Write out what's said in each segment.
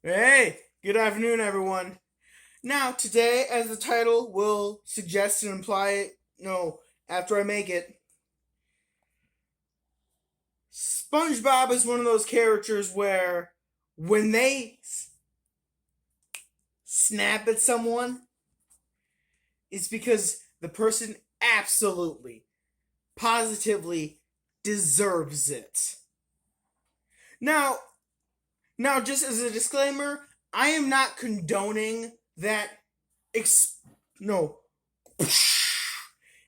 Hey, good afternoon, everyone. Now, today, as the title will suggest and imply it, no, after I make it, SpongeBob is one of those characters where when they snap at someone, it's because the person absolutely, positively deserves it. Now, now, just as a disclaimer, I am not condoning that ex- no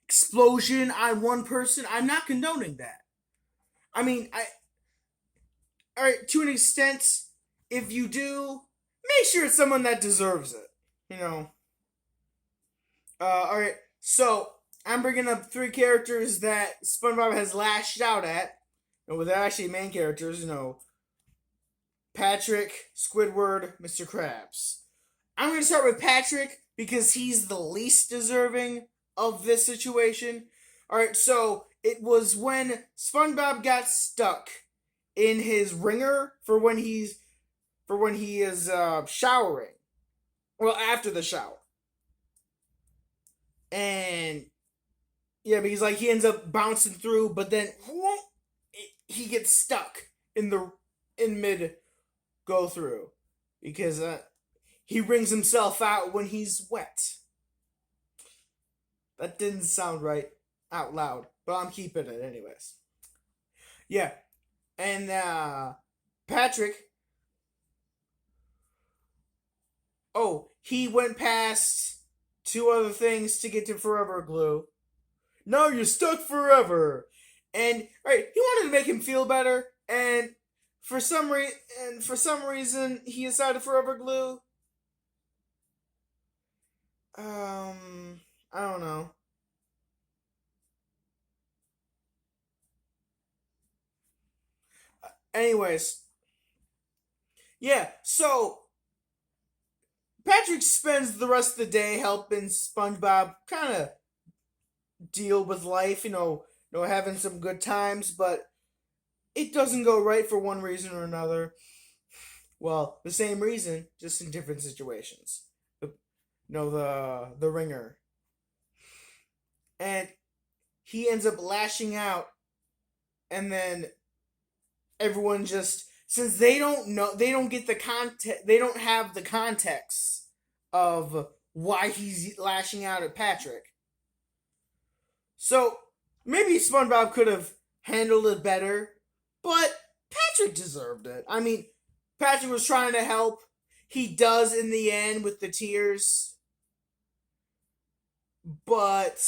explosion on one person. I'm not condoning that. I mean, I all right to an extent. If you do, make sure it's someone that deserves it. You know. All right. So I'm bringing up three characters that SpongeBob has lashed out at, and with actually main characters. Patrick, Squidward, Mr. Krabs. I'm going to start with Patrick because he's the least deserving of this situation. All right, so it was when SpongeBob got stuck in his ringer for when he is showering. Well, after the shower, and yeah, because like he ends up bouncing through, but then he gets stuck in mid go through because he wrings himself out when he's wet. That didn't sound right out loud, but I'm keeping it anyways. Yeah, and Patrick, he went past two other things to get to Forever Glue. Now you're stuck forever. And right, he wanted to make him feel better, and for some reason he decided Forever Glue. I don't know. Anyways, yeah. So Patrick spends the rest of the day helping SpongeBob kind of deal with life. Having some good times, but it doesn't go right for one reason or another. Well, the same reason, just in different situations. The ringer, and he ends up lashing out, and then everyone just since they don't get the context, they don't have the context of why he's lashing out at Patrick. So maybe SpongeBob could have handled it better, but Patrick deserved it. I mean, Patrick was trying to help. He does in the end with the tears, but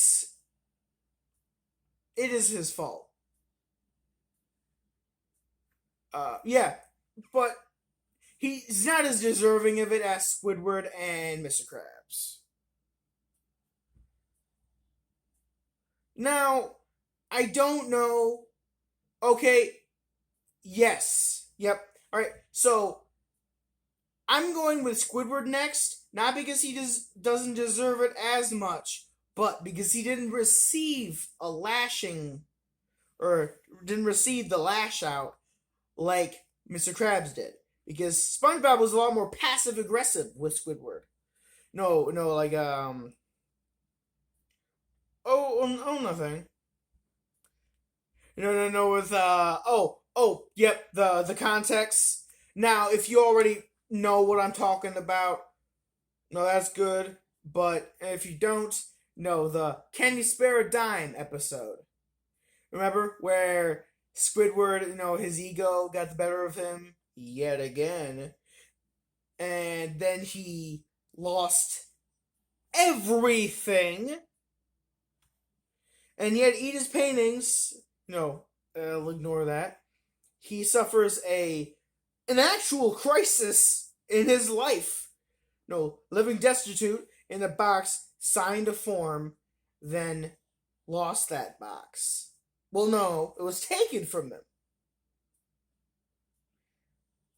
it is his fault. Yeah, but he's not as deserving of it as Squidward and Mr. Krabs. Now, I don't know. Okay, yes. Yep. All right. So I'm going with Squidward next, not because he doesn't deserve it as much, but because he didn't receive a lashing or didn't receive the lash out like Mr. Krabs did. Because SpongeBob was a lot more passive aggressive with Squidward. No, no, like nothing. No, no, no, with yep, the context. Now, if you already know what I'm talking about, no, that's good. But if you don't, no, the Can You Spare a Dime episode. Remember where Squidward, his ego got the better of him yet again, and then he lost everything, and yet eat his paintings. No, I'll ignore that. He suffers an actual crisis in his life. No, living destitute in a box, signed a form, then lost that box. Well, no, it was taken from them.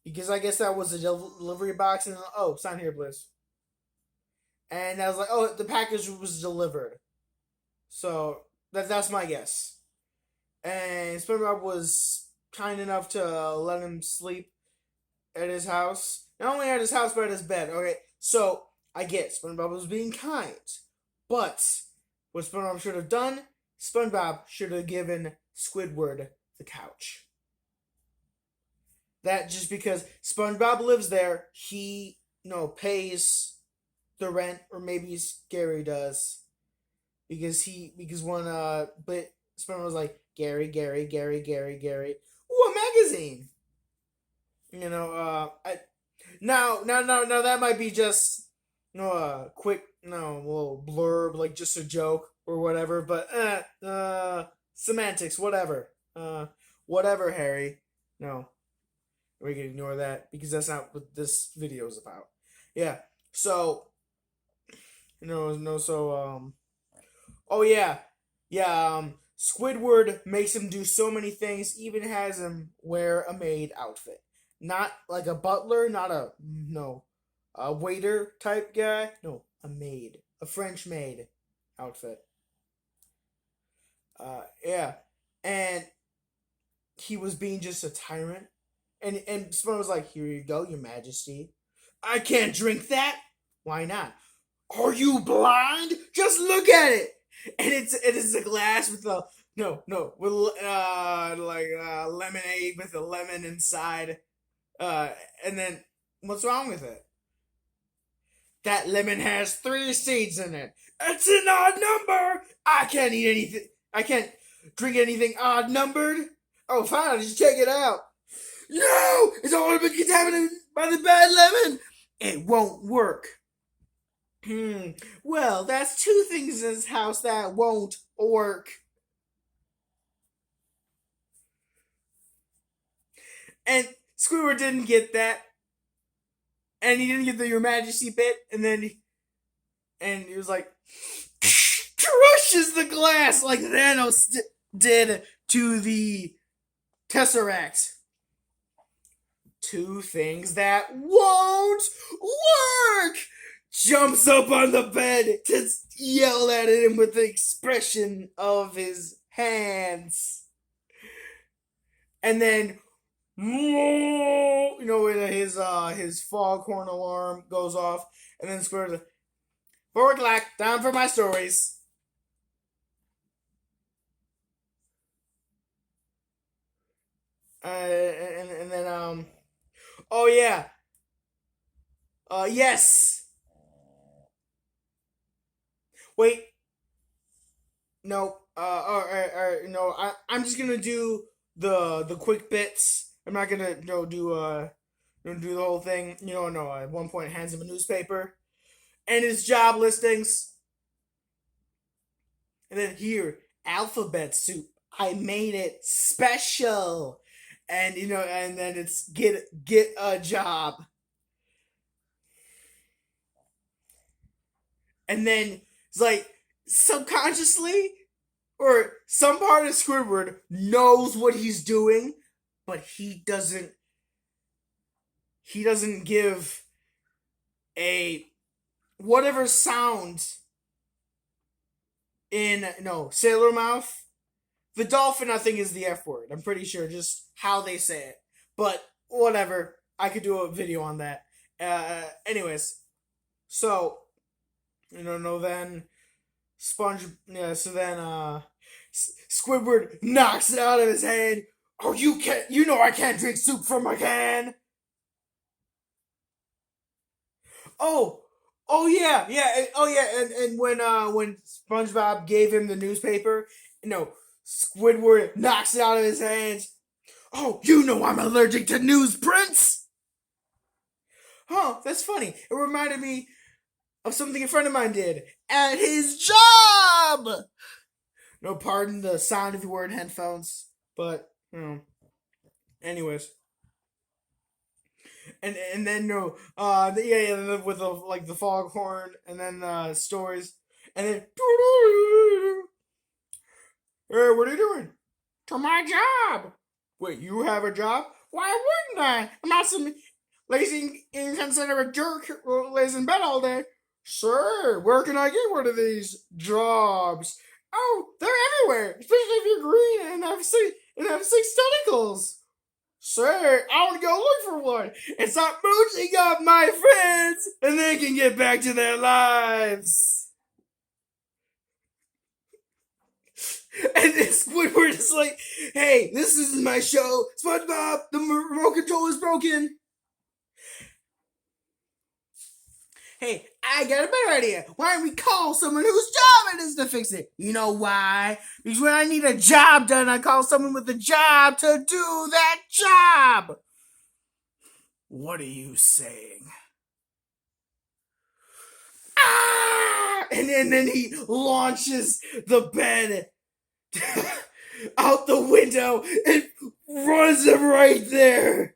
Because I guess that was a delivery box, and sign here, please. And I was like, the package was delivered. So that's my guess. And SpongeBob was kind enough to let him sleep at his house. Not only at his house, but at his bed. Okay, so I get SpongeBob was being kind, but what SpongeBob should have done, SpongeBob should have given Squidward the couch. That just because SpongeBob lives there, he pays the rent, or maybe Gary does, because one but SpongeBob was like Gary, ooh, a magazine. I now that might be just a quick little blurb, like just a joke or whatever, but semantics, whatever, whatever, Harry. No, we can ignore that because that's not what this video is about. Yeah, so oh yeah, yeah. Squidward makes him do so many things. Even has him wear a maid outfit, not like a butler, not a a waiter type guy. No, a maid, a French maid outfit. Yeah, and he was being just a tyrant, and Spoon was like, "Here you go, Your Majesty. I can't drink that. Why not? Are you blind? Just look at it." And it is a glass with a with lemonade with a lemon inside. And then what's wrong with it? That lemon has 3 seeds in it. It's an odd number. I can't eat anything. I can't drink anything odd numbered. Oh, fine. I'll just check it out. No, it's all been contaminated by the bad lemon. It won't work. Well, that's 2 things in this house that won't work. And Squidward didn't get that. And he didn't get the Your Majesty bit. And he was like, crushes the glass like Thanos did to the Tesseract. 2 things that won't work. Jumps up on the bed to yell at him with the expression of his hands. And then, when his foghorn alarm goes off, and then Squidward's like, 4 o'clock, time for my stories. And then, oh yeah. Yes. Wait. No. No. I'm just gonna do the quick bits. I'm not gonna do the whole thing. No. At one point, hands him a newspaper and his job listings, and then here, alphabet soup. I made it special, and and then it's get a job, and then it's like subconsciously, or some part of Squidward knows what he's doing, but he doesn't give a whatever sound in sailor mouth. The dolphin, I think, is the F word. I'm pretty sure, just how they say it. But whatever, I could do a video on that. Anyways, so then Squidward knocks it out of his hand. Oh, you can't! I can't drink soup from a can. Oh yeah, and when SpongeBob gave him the newspaper, Squidward knocks it out of his hands. Oh, I'm allergic to newsprints. Huh, that's funny. It reminded me of something a friend of mine did at his job. No, pardon the sound of the word headphones, but anyways. And then with the foghorn, and then stories, and then hey, what are you doing? To my job. Wait, you have a job? Why wouldn't I? I'm not some lazy, inconsiderate jerk who lays in bed all day. Sir, where can I get one of these jobs? Oh, they're everywhere, especially if you're green and have 6 tentacles. Sir, I want to go look for one and start mooching up my friends, and they can get back to their lives. And then Squidward is like, hey, this is my show. SpongeBob, the remote control is broken. Hey, I got a better idea. Why don't we call someone whose job it is to fix it? You know why? Because when I need a job done, I call someone with a job to do that job. What are you saying? Ah! And then he launches the bed out the window and runs him right there.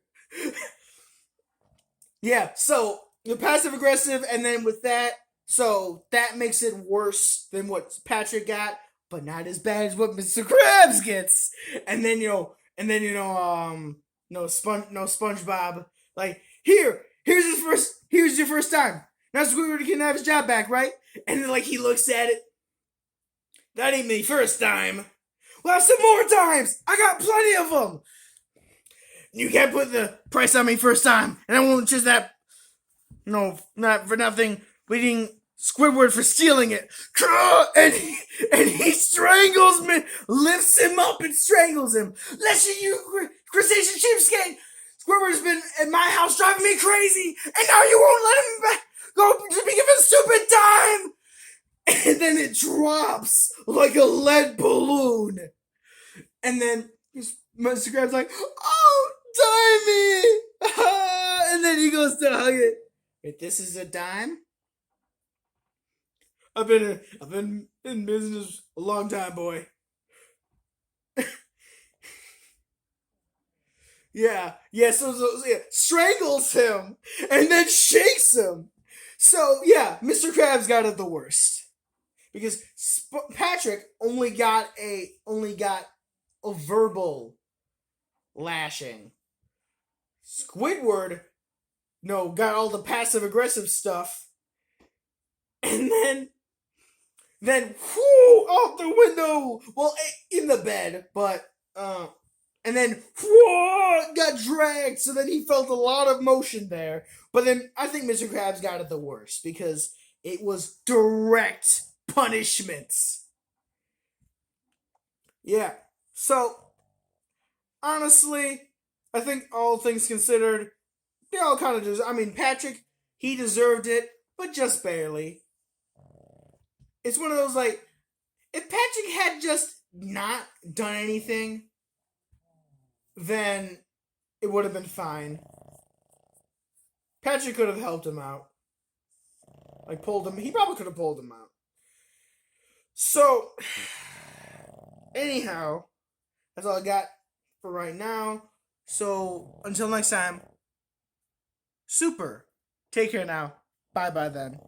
Yeah, so you're passive aggressive, and then with that, so that makes it worse than what Patrick got, but not as bad as what Mr. Krabs gets. And then SpongeBob, like, here's your first time. Now Squidward can have his job back, right? And then, like, he looks at it. That ain't me first time. We'll have some more times. I got plenty of them. You can't put the price on me first time, and I won't just that. No, not for nothing. Leading Squidward for stealing it, and he strangles me, lifts him up and strangles him. Listen, you crustacean cheapskate! Squidward's been at my house driving me crazy, and now you won't let him back. Go to be given stupid time. And then it drops like a lead balloon. And then Mr. Krabs like, oh, Dimey! And then he goes to hug it. Wait, this is a dime? I've been in business a long time, boy. Yeah, strangles him and then shakes him. So yeah, Mr. Krabs got it the worst because Patrick only got a verbal lashing. Squidward, got all the passive aggressive stuff, and then whoo, out the window. Well, in the bed, but and then whoo, got dragged. So then he felt a lot of motion there. But then I think Mr. Krabs got it the worst because it was direct punishments. Yeah. So honestly, I think all things considered, they all kind of deserve. I mean, Patrick, he deserved it, but just barely. It's one of those, like, if Patrick had just not done anything, then it would have been fine. Patrick could have helped him out. Like, pulled him. He probably could have pulled him out. So, anyhow, that's all I got for right now. So, until next time, super. Take care now. Bye-bye then.